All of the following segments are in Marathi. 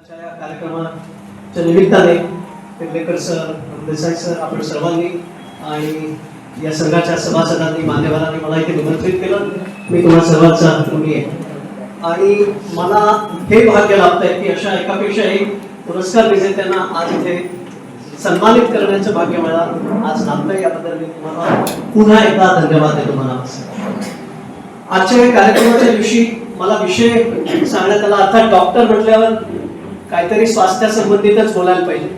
आजच्या या कार्यक्रमाच्या निमित्ताने पेडणेकर सर, देसाई सर, आपण सर्वांनी आणि या संघाच्या सभासदांनी, मान्यवरांनी मला इथे निमंत्रित केलं. मी तुम्हा सर्वांचा ऋणी आहे आणि मला हे भाग्य लाभतंय की अशा एकापेक्षा एक पुरस्कार विजेत्यांना आज इथे सन्मानित करण्याचं भाग्य मला आज लाभतंय. याबद्दल मी तुम्हाला पुन्हा एकदा धन्यवाद देतो. मला आजच्या या कार्यक्रमाच्या दिवशी मला विषय सांगण्यात आला. अर्थात डॉक्टर म्हटल्यावर काहीतरी स्वास्थ्यासंबंधितच बोलायला पाहिजे.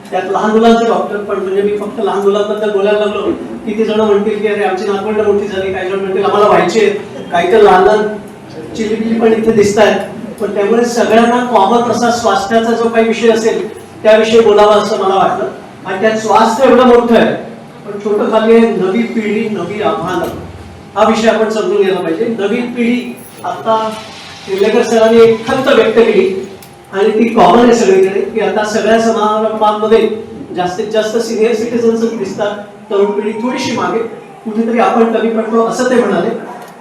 त्यात लहान मुलांचे डॉक्टर पण म्हणजे मी फक्त लहान मुलांबद्दल बोलायला लागलो किती जण म्हणतील की अरे आमची नातवंड मोठी झाली, काही जण म्हणतील आम्हाला व्हायचे, काही तर लहान लहान चिलीपिली पण इथे दिसत आहेत. पण त्यामुळे सगळ्यांना कॉमन असा स्वास्थ्याचा जो काही विषय असेल त्याविषयी बोलावा असं मला वाटलं. आणि त्यात स्वास्थ्य एवढं मोठं आहे पण छोटं खाली आहे नवी पिढी नवी आव्हानं. हा विषय आपण समजून घ्यायला पाहिजे. नवी पिढी आता पेडणेकर सरांनी एक खंत व्यक्त केली आणि ती कॉमन आहे सगळीकडे की आता सगळ्या समारंभांमध्ये जास्तीत जास्त सिनियर सिटीजन्स दिसतात, तरुण पिढी थोडीशी मागे, कुठेतरी आपण कमी पडतो असं ते म्हणाले.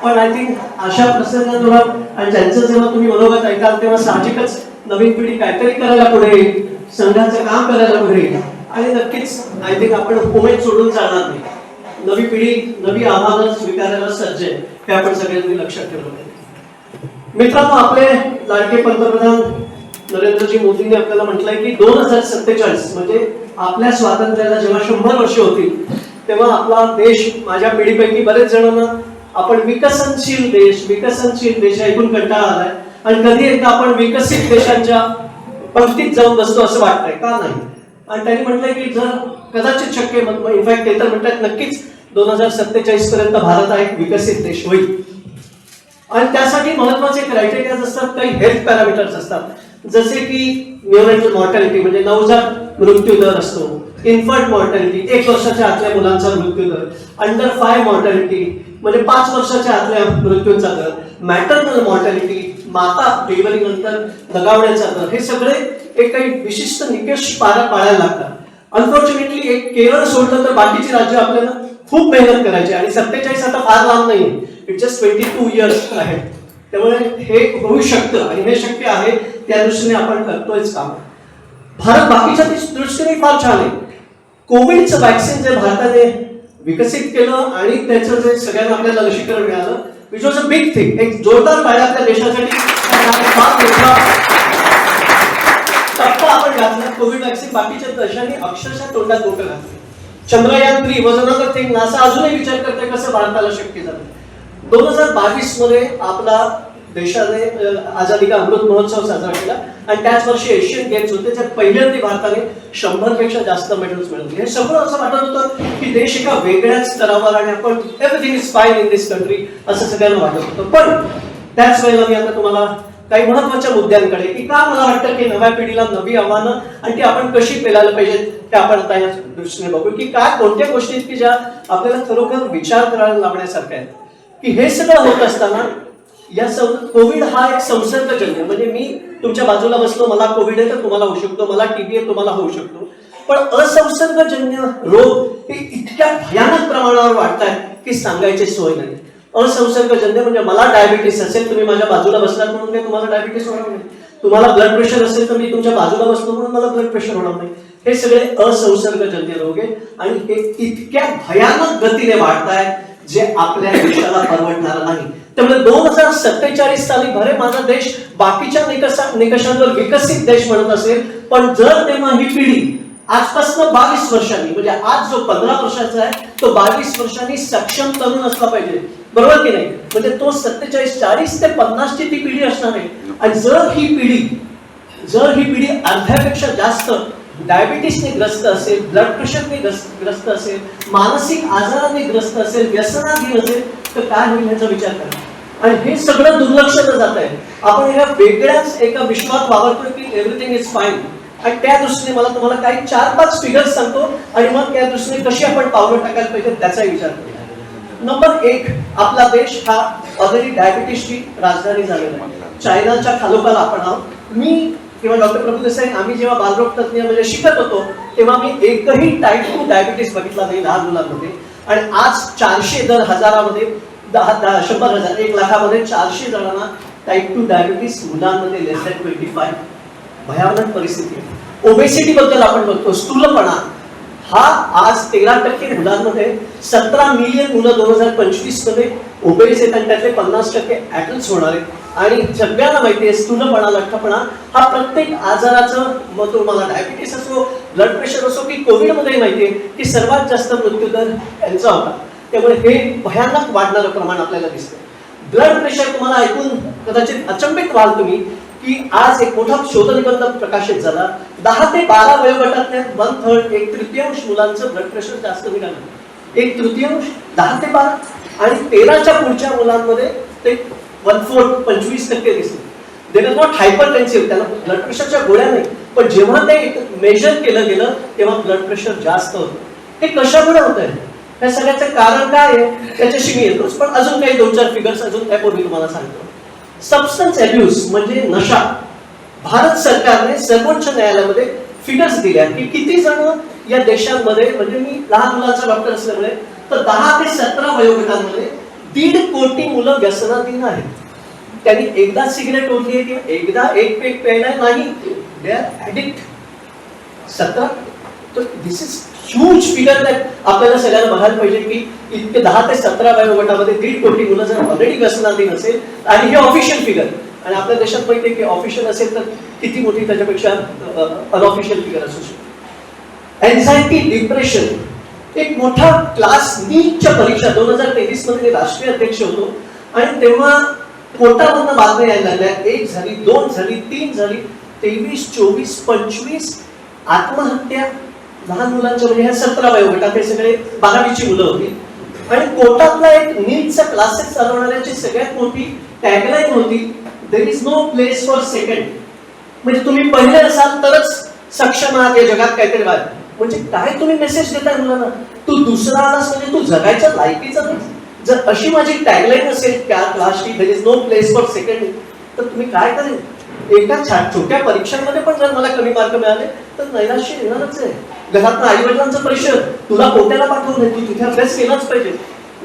पण आय थिंक अशा प्रसंगांवर आणि ज्यांचं जेव्हा तुम्ही मनोगत ऐकाल तेव्हा साहजिकच नवीन पिढी काहीतरी करायला पुढे येईल, संघाचं काम करायला पुढे येईल आणि नक्कीच आय थिंक आपण उमेद सोडून जाणार नाही. नवी पिढी नवी आव्हानं स्वीकारायला सज्ज आहे हे आपण सगळ्यांनी लक्षात ठेवलं पाहिजे. मित्रांनो, आपले लाडके पंतप्रधान नरेंद्रजी मोदींनी आपल्याला म्हटलंय की 2047 म्हणजे आपल्या स्वातंत्र्याला जेव्हा 100 वर्ष होतील तेव्हा आपला देश, माझ्या पिढीपैकी बरेच जणांना आपण विकसनशील देश ऐकून कंटाळा आलाय आणि कधी एकदा आपण विकसित देशांच्या पंक्तीत जाऊन बसतो असं वाटतंय का नाही. आणि त्यांनी म्हटलंय की जर कदाचित शक्य, इनफॅक्ट ते तर म्हणतात नक्कीच 2047 पर्यंत भारत हा एक विकसित देश होईल. आणि त्यासाठी महत्वाचे क्रायटेरिया असतात, काही हेल्थ पॅरामीटर्स असतात, जसे की न्यूनेटल मॉर्टॅलिटी म्हणजे नवजात मृत्यू दर असतो, इन्फंट मॉर्टॅलिटी 1 वर्षाच्या आतल्या मुलांचा मृत्यू दर, अंडर 5 मॉर्टॅलिटी म्हणजे 5 वर्षाच्या आतल्या मृत्यूचा दर, मॅटर्नल मॉर्टॅलिटी माता डिलिव्हरी नंतर दगावण्याचा दर, हे सगळे एक काही विशिष्ट निकष पाळायला लागतात. अनफॉर्च्युनेटली एक केरळ सोडलं तर बाकीची राज्य आपल्याला खूप मेहनत करायची आणि 47 आता फार लांब नाही, इट जस्ट 22 इयर्स आहे. त्यामुळे हे होऊ शकतं आणि हे शक्य आहे, त्या दृष्टीने आपण करतोयच काम. भारत बाकीच्या दृष्टीने फार छान आहे. कोविडचं वॅक्सिन जे भारताने विकसित केलं आणि त्याचं जे सगळ्यांना आपल्याला लसीकरण मिळालं, which was a big thing. एक जोरदार टाळ्या आपल्या देशासाठी फार मोठा टप्पा आपण घातला. कोविड वॅक्सिन बाकीच्या देशांनी अक्षरशः तोंडात बोटं घातली. Chandrayaan 3 was another thing. NASA अजूनही विचार करते कसं भारताला शक्य झालं. 2022 मध्ये आपला देशाने आझादी का अमृत महोत्सव साजरा केला आणि त्याच वर्षी एशियन गेम्स होते, ज्यात पहिल्यांदा भारताने 100 पेक्षा जास्त मेडल्स मिळवले. हे सगळं असं वाटत होतं की देश एका वेगळ्याच स्तरावर आणि आपण everything is fine in this country असं सगळ्यांना वाटत होतं. पण त्याच वेळेला मी आता तुम्हाला काही महत्वाच्या मुद्द्यांकडे की का मला वाटतं की नव्या पिढीला नवी आव्हानं आणि ती आपण कशी पेलायला पाहिजेत ते आपण आता या दृष्टीने बघू की काय कोणत्या गोष्टी की ज्या आपल्याला खरोखर विचार करायला लावण्यासारख्या आहेत. की हे सगळं होत असताना या कोविड हा एक संसर्गजन्य, म्हणजे मी तुमच्या बाजूला बसलो, मला कोविड आहे तर तुम्हाला होऊ शकतो, मला टीबी आहे तुम्हाला होऊ शकतो, पण असंसर्गजन्य रोग हे इतक्या भयानक प्रमाणावर वाढत आहेत की सांगायची सोय नाही. असंसर्गजन्य म्हणजे मला डायबिटीस असेल, तुम्ही माझ्या बाजूला बसलात म्हणून काही तुम्हाला डायबिटीस होणार नाही. तुम्हाला ब्लड प्रेशर असेल तर मी तुमच्या बाजूला बसलो म्हणून मला ब्लड प्रेशर होणार नाही. हे सगळे असंसर्गजन्य रोग आहेत आणि हे इतक्या भयानक गतीने वाढत आहेत जे आपल्या देशाला परवडणार नाही. त्यामुळे 2047 साली भरे माझा देश बाकीच्या निकषांवर विकसित देश म्हणत असेल, पण जर तेव्हा ही पिढी आजपासून 22 वर्षांनी म्हणजे आज जो 15 वर्षाचा आहे तो 22 वर्षांनी सक्षम तरुण असला पाहिजे, बरोबर की नाही. म्हणजे तो 47, 40 ते 50 ची ती पिढी असणार आहे. आणि जर ही पिढी अर्ध्यापेक्षा जास्त डायबिटीसने ग्रस्त असेल, ब्लड प्रेशरने ग्रस्त असेल, मानसिक आजाराने ग्रस्त असेल, व्यसनाधीन असेल तर काय होईल ह्याचा विचार करा. आणि हे सगळं दुर्लक्षलं जात आहे. आपण ह्या वेगळ्याच एका विश्वात वावरतोय की एव्हरीथिंग इज फाईन. आणि त्या दृष्टीने मला तुम्हाला काही 4-5 फिगर्स सांगतो आणि मग त्या दृष्टीने कशी आपण पावलं टाकायला पाहिजे त्याचाही विचार करूया. नंबर 1, आपला देश हा ऑलरेडी डायबिटीसची राजधानी झालेला आहे. चायनाच्या खालोखाल आपण आहोत. मी किंवा डॉक्टर प्रभू देसाई आम्ही जेव्हा बालरोग तज्ञ म्हणजे शिकत होतो तेव्हा मी एकही टाईप 2 डायबिटीस बघितला नाही लहान मुलांमध्ये. आणि आज 400 दर हजारामध्ये 100,000 1 लाखामध्ये 400 जणांना टाईप 2 डायबिटीस मुलांमध्ये लेस दॅन 25. भयानक परिस्थिती आहे. ओबेसिटी बद्दल आपण बघतो, स्थूलपणा हा आज 13% मुलांमध्ये, 17 मिलियन मुलं 2025 मध्ये ओबेस आहेत आणि त्यातले 50% ऍडल्ट्स होणार आहेत. आणि सगळ्यांना माहिती आहे स्थूलपणा, लठ्ठपणा हा प्रत्येक आजाराचं, मग तुम्हाला डायबिटीस असो, ब्लड प्रेशर असो की कोविडमध्ये माहिती आहे की सर्वात जास्त मृत्यूदर यांचा होता. त्यामुळे हे भयानक वाढणारं प्रमाण आपल्याला दिसतं. ब्लड प्रेशर तुम्हाला ऐकून कदाचित अचंबित व्हाल तुम्ही की आज एक मोठा शोधनिबंध प्रकाशित झाला. 10 ते 12 वयोगटातल्या 1/3 1/3 मुलांचं ब्लड प्रेशर जास्त निघालं. 1/3 10 ते 12 आणि 13च्या पुढच्या मुलांमध्ये ते 1/4 25% दिसले. दे आर नॉट हायपरटेन्सिव्ह, त्याला ब्लड प्रेशरच्या गोळ्या नाही, पण जेव्हा ते मेजर केलं गेलं तेव्हा ब्लड प्रेशर जास्त होतं. हे कशामुळे होत आहे? या सगळ्याचं कारण काय आहे त्याच्याशी मी येतोच, पण अजून काही 2-4 फिगर्स अजून त्यापूर्वी तुम्हाला सांगतो. सबस्टन्स अब्यूज म्हणजे नशा. भारत सरकारने सर्वोच्च न्यायालयामध्ये फिगर्स दिल्या की किती जण या देशांमध्ये, म्हणजे मी लहान मुलांचा डॉक्टर असल्यामुळे, तर 10 ते 17 वयोगटांमध्ये 1.5 कोटी मुलं व्यसनाधीन आहेत. त्यांनी एकदा सिगरेट ओढली आहे किंवा एकदा एक पेक प्यायला नाही, दे आर ऍडिक्ट. 17, तर this is huge figure that आपल्याला सगळ्यांना बघायला पाहिजे की इतके 10 ते 17 वयोगटामध्ये 1.5 कोटी मुलं जर ऑलरेडी व्यसनाधीन असेल, आणि हे ऑफिशियल फिगर, आणि आपल्या देशात माहिती आहे की ऑफिशियल असेल तर किती मोठी त्याच्यापेक्षा अनऑफिशियल फिगर असू शकते. एन्झायटी, डिप्रेशन, एक मोठा क्लास नीटच्या परीक्षा 2023 मध्ये राष्ट्रीय अध्यक्ष होतो आणि तेव्हा कोर्टामधून बातम्या यायला लागल्या. 1 झाली, 2 झाली, 3 झाली, 23, 24, 25 आत्महत्या लहान मुलांच्या, म्हणजे ह्या 17 वयोगटात हे सगळे 12वीची मुलं होती. आणि कोर्टातला एक नीटचा क्लासेस चालवणाऱ्याची सगळ्यात मोठी टॅगलाईन होती, there is no place for second. म्हणजे तुम्ही पहिले असाल तरच सक्षम आहात या जगात काहीतरी व्हायला. म्हणजे काय तुम्ही मेसेज देताय मुलांना? तू दुसरा आलास म्हणजे तू जगायच्या लायकीचा नाही. जर अशी माझी टॅगलाईन असेल त्या क्लासची, there is no place for second, तर तुम्ही काय करेल? एका छोट्या परीक्षांमध्ये पण जर मला कमी मार्क मिळाले तर नैराश्य येणारच आहे. घरातनं आई वडिलांचं प्रेशर, तुला कोट्याला पाठवलंय, तू तिथे अभ्यास केलाच पाहिजे.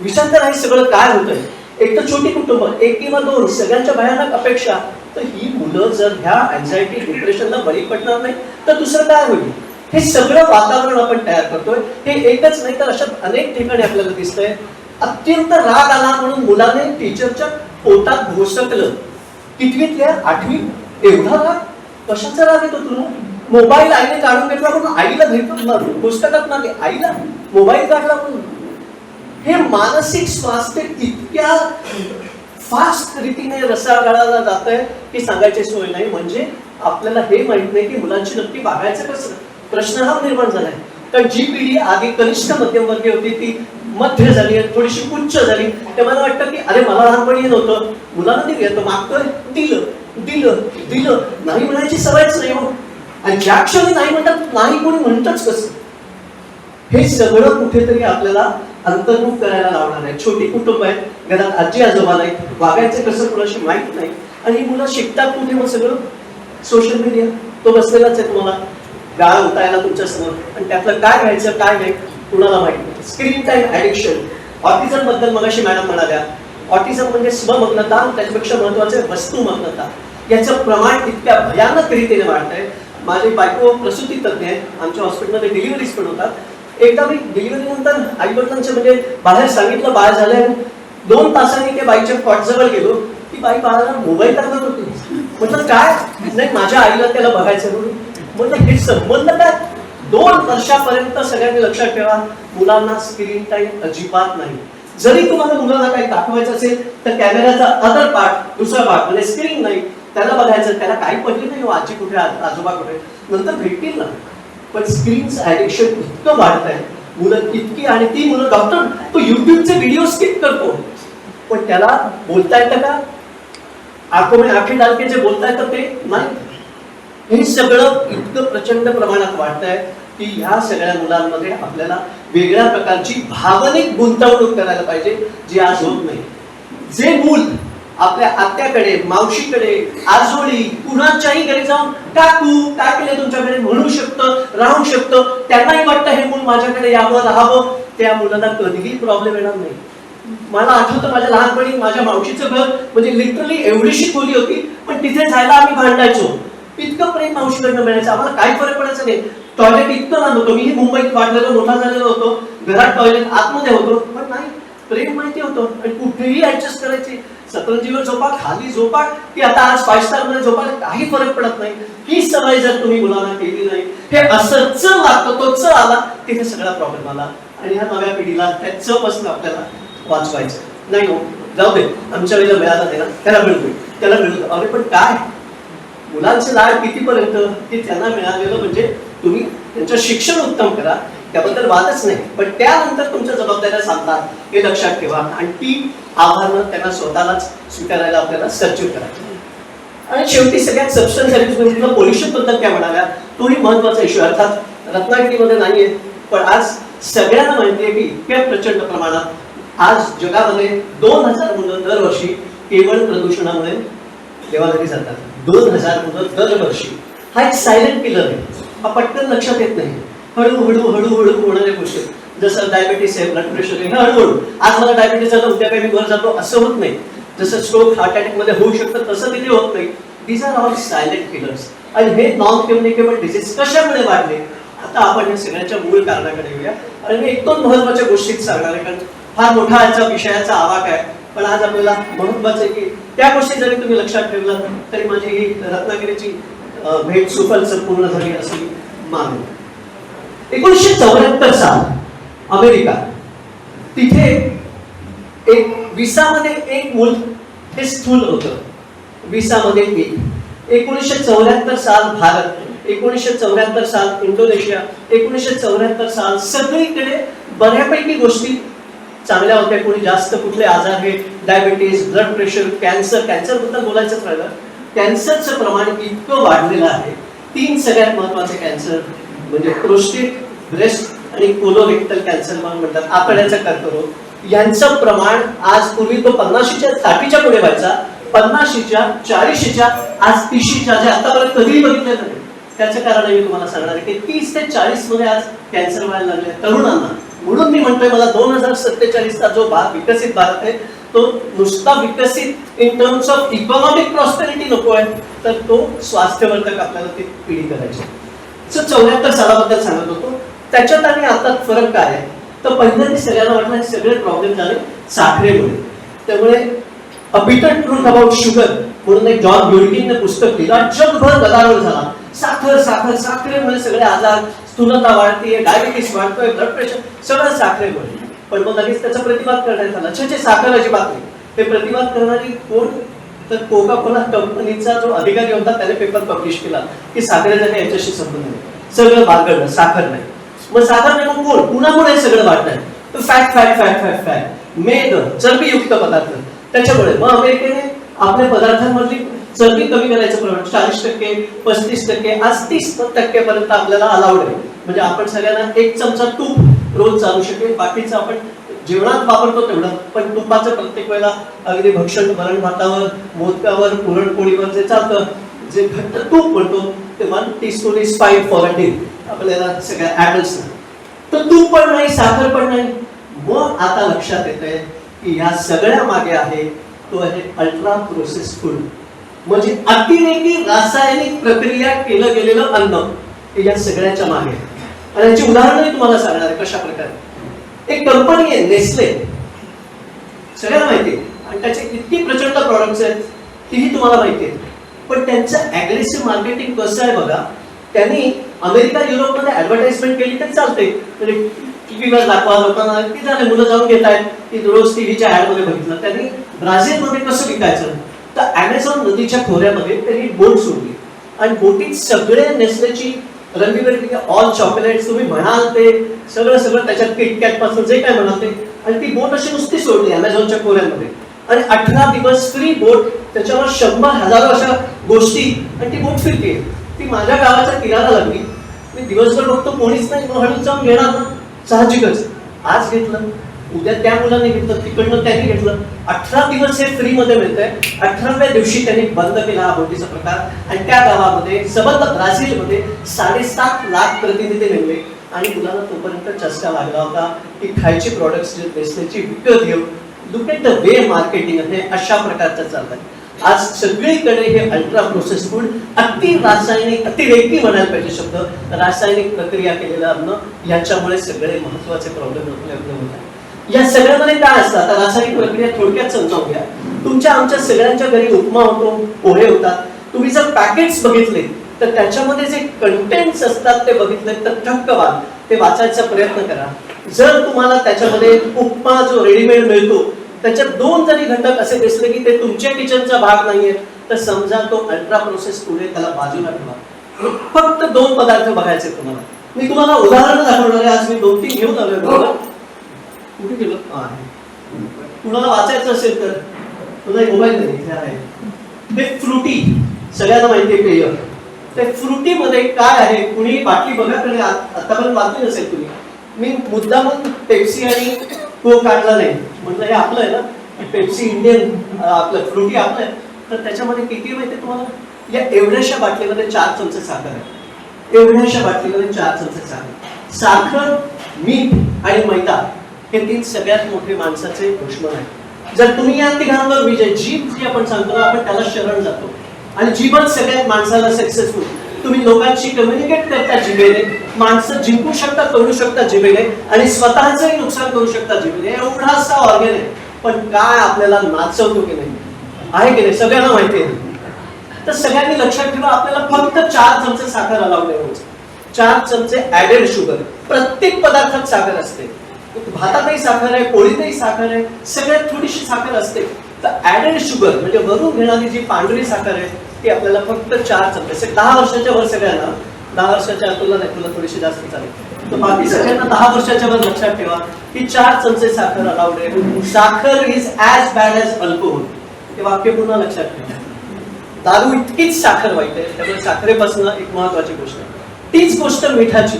विचार करा हे सगळं काय होतंय. एक तर छोटी कुटुंब, 1 किंवा 2, सगळ्यांच्या भयानक अपेक्षा. तर ही मुलं जर ह्या अँझायटी, डिप्रेशनला बळी पडणार नाही तर दुसरं काय होईल? हे सगळं वातावरण आपण तयार करतोय. हे एकच नाही तर अशा अनेक ठिकाणी आपल्याला दिसतंय. अत्यंत राग आला म्हणून मुलाने टीचरच्या पोटात घोसकलं. कितवीतल्या 8वी, एवढा राग? कशाचा राग येतो तुला? मोबाईल आईने काढून घेतला म्हणून आईला भेटतो, पुस्तकात नाही, आईला मोबाईल काढला म्हणून. हे मानसिक स्वास्थ्य इतक्या फास्ट रीतीने रसागाळाला जात आहे की सांगायची सोय नाही. म्हणजे आपल्याला हे माहित नाही की मुलांची नक्की वागायचं कसं. प्रश्न हा निर्माण झालाय. कारण जी पिढी आधी कनिष्ठ मध्यमवर्गीय होती ती मध्य झाली, थोडीशी उच्च झाली. ते मला वाटतं की अरे मला लहानपणी नव्हतं, मुलांना दिली तर मागतोय, दिलं दिलं दिलं, नाही म्हणायची सवयच नाही हो. आणि ज्या क्षणी नाही म्हणतात नाही कोणी म्हणतच कसं. हे सगळं कुठेतरी आपल्याला अंतर्मुख करायला लावणार आहे. छोटी कुटुंब आहेत, घरात आजी आजोबा नाही, वागायचं कसं कुणाशी माहित नाही, आणि ही मुलं शिकतात कुठे? मग सगळं सोशल मीडिया. तो बसलेलाच आहे तुम्हाला गाळा उतारायला तुमच्या समोर, आणि त्यातलं काय घ्यायचं काय नाही कुणाला माहित नाही. Screen time addiction. ऑटिझम बद्दल मगाशी मॅडम म्हणाल्या, ऑटिझम म्हणजे स्वमग्नता, त्याच्यापेक्षा महत्वाचे वस्तुमग्नता. याचं प्रमाण इतक्या भयानक रीतीने वाढत आहे. माझी बायको प्रसूती तज्ञ आहे, आमच्या हॉस्पिटलमध्ये डिलिव्हरीज पण होतात. एकदा मी डिलिव्हरी नंतर आई वडिलांचं म्हणजे बाहेर सांगितलं बाळ झालंय, 2 तासांनी त्या बाईच्या कॉटजवळ गेलो. ती बाई बाळाला मोबाईल दाखवत होती. म्हटलं काय? नाही माझ्या आईला त्याला बघायचं म्हणून. म्हटलं हे संबंध काय? 2 वर्षापर्यंत सगळ्यांनी लक्षात ठेवा, मुलांना स्क्रीन टाइम अजिबात नाही. जरी तुम्हाला मुलांना काही दाखवायचं असेल तर कॅमेऱ्याचा अदर पार्ट, दुसरा पार्ट म्हणजे स्क्रीन नाही, त्याला बघायचं. त्याला काही पडले नाही, आजी कुठे आजोबा कुठे, नंतर भेटतील ना. पण स्क्रीनचं ऍडिक्शन इतकं वाढत आहे, मुलं इतकी, आणि ती मुलं डॉक्टर तो युट्यूबचे व्हिडिओ स्किप करतो, पण त्याला बोलता येतं का? आखी डालके जे बोलता येतं ते नाही. हे सगळं इतकं प्रचंड प्रमाणात वाढत आहे की ह्या सगळ्या मुलांमध्ये आपल्याला वेगळ्या प्रकारची भावनिक गुंतवणूक करायला पाहिजे, जी आज होत नाही. जे मूल आपल्या आत्याकडे, मावशीकडे, आजोळी, कुणाच्याही घरी जाऊन काकू काय केलं तुमच्याकडे म्हणू शकतं, राहू शकतं, त्यांनाही वाटतं हे मूल माझ्याकडे यावं, राहावं, त्या मुलांना कधीही प्रॉब्लेम येणार नाही. मला आठवतं माझ्या लहानपणी माझ्या मावशीचं घर म्हणजे लिटरली एवढीशी खोली होती, पण तिथे जायला आम्ही भांडायचो. इतकं प्रेम मावशीकडनं मिळायचं, आम्हाला काही फरक पडायचा नाही. टॉयलेट इतकं लहान होतं, मीही मुंबईत वाढलेलो मोठा झालेलो होतो, घरात टॉयलेट आतमध्ये होतो, पण नाही, प्रेम माहिती होतं आणि कुठेही ऍडजस्ट करायची. सतरंजीवर झोपा, खाली झोपा, की आता आज 5 स्टार मध्ये झोपा, काही फरक पडत नाही. ही सवय जर तुम्ही मुलांना केली नाही, हे असं च लागतं, तो च आला तिथे सगळा प्रॉब्लेम आला. आणि ह्या नव्या पिढीला त्या च पासून आपल्याला वाचवायचं नाही. हो जाऊ दे, आमच्या वेळेला मिळाला नाही ना, त्याला मिळतोय, त्याला मिळतो. अरे पण काय, मुलांचे लाड कितीपर्यंत की त्यांना मिळालेलं म्हणजे तुम्ही त्यांचं शिक्षण उत्तम करा, त्याबद्दल वादच नाही, पण त्यानंतर तुमच्या जबाबदाऱ्या सांगतात हे लक्षात ठेवा. आणि ती आव्हानं त्यांना स्वतःलाच स्वीकारायला आपल्याला सज्ज करायचं. आणि शेवटी सगळ्यात सबस्टन्स सर्व्हिस पोल्युशन बद्दल काय म्हणाल्या, तोही महत्वाचा इश्यू. अर्थात रत्नागिरीमध्ये नाहीये, पण आज सगळ्यांना माहिती आहे की इतक्या प्रचंड प्रमाणात आज जगामध्ये 2000 मुलं दरवर्षी केवळ प्रदूषणामुळे देवाघरी जातात. 2000 मुलं दरवर्षी. हा एक सायलेंट किलर आहे, हा पटकन लक्षात येत नाही. हळूहळू हळूहळू होणाऱ्या गोष्टी, जसं डायबिटीस आहे, ब्लड प्रेशर आहे, हळूहळू. आज मला डायबिटीस झालं, उद्या काही मी वर जातो असं होत नाही. जसं स्ट्रोक, हार्ट अटॅक मध्ये होऊ शकतं तसं तिथे होत नाही. These are all silent killers. आणि हे नॉन कम्युनिकेबल डिसीज कशामुळे वाढले, आता आपण या सगळ्याच्या मूळ कारणाकडे येऊया. आणि मी 1-2 महत्वाच्या गोष्टीच सांगणार आहे, कारण फार मोठा याचा विषयाचा आवाक आहे. पण आज आपल्याला महत्वाचं आहे की त्या गोष्टी जरी तुम्ही लक्षात ठेवलं तरी माझी ही रत्नागिरीची भेट सुफल पूर्ण झाली अशी मानू. 1974 साल अमेरिका, तिथे एक विसामध्ये एक मूल हे स्थूल होतं, विसामध्ये एक. 1974 साल भारत, 1974 साल इंडोनेशिया, 1974 साल सगळीकडे बऱ्यापैकी गोष्टी चांगल्या होत्या. कोणी जास्त कुठले आजार आहे, diabetes, blood pressure, cancer. Cancer बद्दल बोलायचंच राहिलं, कॅन्सरचं प्रमाण इतकं वाढलेलं आहे. 3 सगळ्यात महत्वाचे कॅन्सर म्हणजे प्रोस्टेट, ब्रेस्ट आणि कोलोरेक्टल कॅन्सर म्हणतात, आतड्याचा कर्करोग. यांचं प्रमाण आज पूर्वी तो 50च्या 60च्या पुढे व्हायचा, 50च्या 40च्या आज 30च्या, जे आतापर्यंत कधीही बघितलेलं नाही. त्याचं कारण मी तुम्हाला सांगणार आहे की 30 ते 40 मध्ये आज कॅन्सर व्हायला लागले तरुणांना. म्हणून मी म्हणतोय मला 2047चा जो विकसित भारत आहे तो नुसता विकसित in terms of economic prosperity नको आहे, तर तो स्वास्थ्यवर्धक आपल्याला ती पिढी करायची. 74 सालाबद्दल सांगत होतो. त्याच्यात आणि आता फरक काय आहे, तर पहिल्यांदा सगळ्यांना वाटलं सगळे प्रॉब्लेम झाले साखरेमुळे. त्यामुळे a bitter truth about sugar म्हणून एक जॉन ब्युरिकिनने पुस्तक लिहिलं, जगभर गदारोळ झाला. साखर साखर साखरेमुळे सगळे आजार, स्थूलता वाढतीये, डायबिटीस वाढतोय, ब्लड प्रेशर, सगळं साखरेमुळे. पण मग लगेच त्याचा प्रतिवाद करण्यात आला, छे साखर अजिबात नाही. हे प्रतिवाद करणारी कोण, तर कोका कोला कंपनीचा जो अधिकारी होता त्याने पेपर पब्लिश केला की साखरेचा काही याच्याशी संबंध नाही, सगळं बागडलं, साखर नाही. मग साखर नाही मग कोण, पुन्हा सगळं वाढतंय. तर fat fat fat fat fat मेद, चरबीयुक्त पदार्थ. त्याच्यामुळे मग अमेरिकेने आपल्या पदार्थांमधली चरबी कमी करायचं प्रमाण 40%, 35%, आज 30% पर्यंत आपल्याला अलाउड आहे. म्हणजे आपण सगळ्यांना 1 चमचा तूप रोज चालू शकेल, बाकीचं आपण जेवणात वापरतो तेवढं. पण तुपाचं प्रत्येक वेळेला अगदी भक्षण वरण भातावर, मोदकावर, पुरणपोळीवर जे चालतं, जे घट्ट तूप म्हणतो ते 1 teaspoon is fine for a day आपल्याला सगळ्या ऍडल्ट्सना. तर तूप पण नाही, साखर पण नाही. मग आता लक्षात येतंय की ह्या सगळ्या मागे आहे तो आहे अल्ट्रा प्रोसेस फूड, म्हणजे अतिरेकी रासायनिक प्रक्रिया केलं गेलेलं अन्न. या सगळ्याच्या मागे आणि याची उदाहरणही तुम्हाला सांगणार आहे कशा प्रकारे. एक कंपनी आहे नेस्ले, सगळ्यांना माहिती आहे, आणि त्याचे इतकी प्रचंड प्रॉडक्ट्स आहेत तीही तुम्हाला माहिती आहे. पण त्यांचं अग्रेसिव्ह मार्केटिंग कसं आहे बघा. त्यांनी अमेरिका, युरोपमध्ये ऍडव्हर्टाइजमेंट केली तर चालते, म्हणजे टीव्हीवर दाखवा लोकांना की झाले मुलं जाऊन घेत आहेत की रोज टीव्हीच्या ऍड मध्ये बघितलं. त्यांनी ब्राझीलमध्ये कसं विकायचं, तर अमेझॉन नदीच्या खोऱ्यामध्ये त्यांनी बोट सोडली आणि बोटीत सगळे नेस्लेची रंगीबेरंगी ऑल चॉकलेट्स तुम्ही म्हणाल ते सगळं त्याच्यात किटकॅट पासून जे काय म्हणाल ते, आणि ती बोट अशी नुसती सोडली अमेझॉनच्या खोऱ्यामध्ये. आणि 18 दिवस फ्री बोट, त्याच्यावर 100,000 अशा गोष्टी, आणि ती बोट फिरते. ती माझ्या गावाच्या किनारा लागली. मी दिवसभर बघतो कोणीच नाही, मग हळूच जाऊन घेणार ना, साहजिकच. आज घेतलं, उद्या त्या मुलांनी घेतलं, तिकडनं त्यांनी घेतलं. 18 दिवस हे फ्री मध्ये मिळतंय. 18व्या दिवशी त्यांनी बंद केला हा बोटीचा प्रकार. आणि त्या गावामध्ये सबंध ब्राझीलमध्ये 7.5 लाख प्रतिनिधी नेमले. आणि मुलांना तोपर्यंत चस्का लागला होता की खायची प्रॉडक्ट्स जे नेस्लेची विकत घेऊ. Look at the way marketing हे अशा प्रकारचं चाललंय. आज सगळीकडे हे अल्ट्रा प्रोसेस फूड, अति रासायनिक, अतिरेकी म्हणायला पाहिजे शब्द, रासायनिक प्रक्रिया केलेलं अन्न, याच्यामुळे सगळे महत्वाचे प्रॉब्लेम आपल्याकडे होत आहेत. या सगळ्यामध्ये काय असतं? आता रासायनिक प्रक्रिया थोडक्यात समजावूया. तुमच्या आमच्या सगळ्यांच्या घरी उपमा होतो, पोहे होतात. तुम्ही जर पॅकेट्स बघितले तर त्याच्यामध्ये जे कंटेंट्स असतात ते बघितले तर थक्क व्हाल. ते वाचायचा प्रयत्न करा. जर तुम्हाला त्याच्यामध्ये उपमा जो रेडीमेड मिळतो त्याच्यात 2 जरी घटक असे दिसले की ते तुमच्या किचनचा भाग नाहीये, तर समजा तो अल्ट्रा प्रोसेस फूड आहे, त्याला बाजूला ठेवा. फक्त 2 पदार्थ बघायचे तुम्हाला. मी तुम्हाला उदाहरण दाखवणार आहे. आज मी 2-3 घेऊन आलोय. कुठे गेलो? कुणाला वाचायचं असेल तर तुला मोबाईल नाही. ते फ्रुटी सगळ्यांना माहिती आहे पेय. ते फ्रुटी मध्ये काय आहे? कुणी बाटली बघा तरी आतापर्यंत वाचली नसेल तुम्ही. मी मुद्दामून पेप्सी आणि कोक काढला नाही. म्हटलं हे आपलं आहे ना, पेप्सी इंडियन आपलं, फ्रुटी आपलं आहे. तर त्याच्यामध्ये किती माहिती तुम्हाला? या एवढ्याशा बाटलीमध्ये 4 चमचे साखर आहे. एवढ्याशा बाटलीमध्ये 4 चमचे साखर. साखर, मीठ आणि मैदा हे 3 सगळ्यात मोठे माणसाचे दुश्मन आहेत. जर तुम्ही या तिघांवर विजय, जीभ जी आपण सांगतो ना, आपण त्याला शरण जातो. आणि जीभच सगळ्यात माणसाला सक्सेसफुल. तुम्ही लोकांशी कम्युनिकेट करता जिभेने, माणसं जिंकू शकता, करू शकता जिभेने, आणि स्वतःचंही नुकसान करू शकता जिभेने. एवढासा ऑर्गन आहे. पण काय आपल्याला नाचवतो की नाही, आहे की नाही, सगळ्यांना माहिती आहे. तर सगळ्यांनी लक्षात ठेवा, आपल्याला फक्त 4 चमचे साखर अलाउड आहे रोज. 4 चमचे ऍडेड शुगर. प्रत्येक पदार्थात साखर असते. भातातही साखर आहे, पोळीतही साखर आहे, सगळ्यात थोडीशी साखर असते. तर ऍडेड शुगर म्हणजे वरून घेणारी जी पांढरी साखर आहे ती आपल्याला फक्त 4 चमचे. 10 वर्षाच्या वर सगळ्यांना, 10 वर्षाच्या तुला नाही, तुला थोडीशी जास्त चालेल, तर बाकी सगळ्यांना 10 वर्षाच्या वर लक्षात ठेवा की 4 चमचे साखर अलाउड आहे. साखर is as bad as alcohol. हे वाक्य पुन्हा लक्षात ठेवा. दारू इतकीच साखर वाईट आहे, त्यामुळे साखरेपासून एक महत्वाची गोष्ट आहे. तीच गोष्ट मिठाची.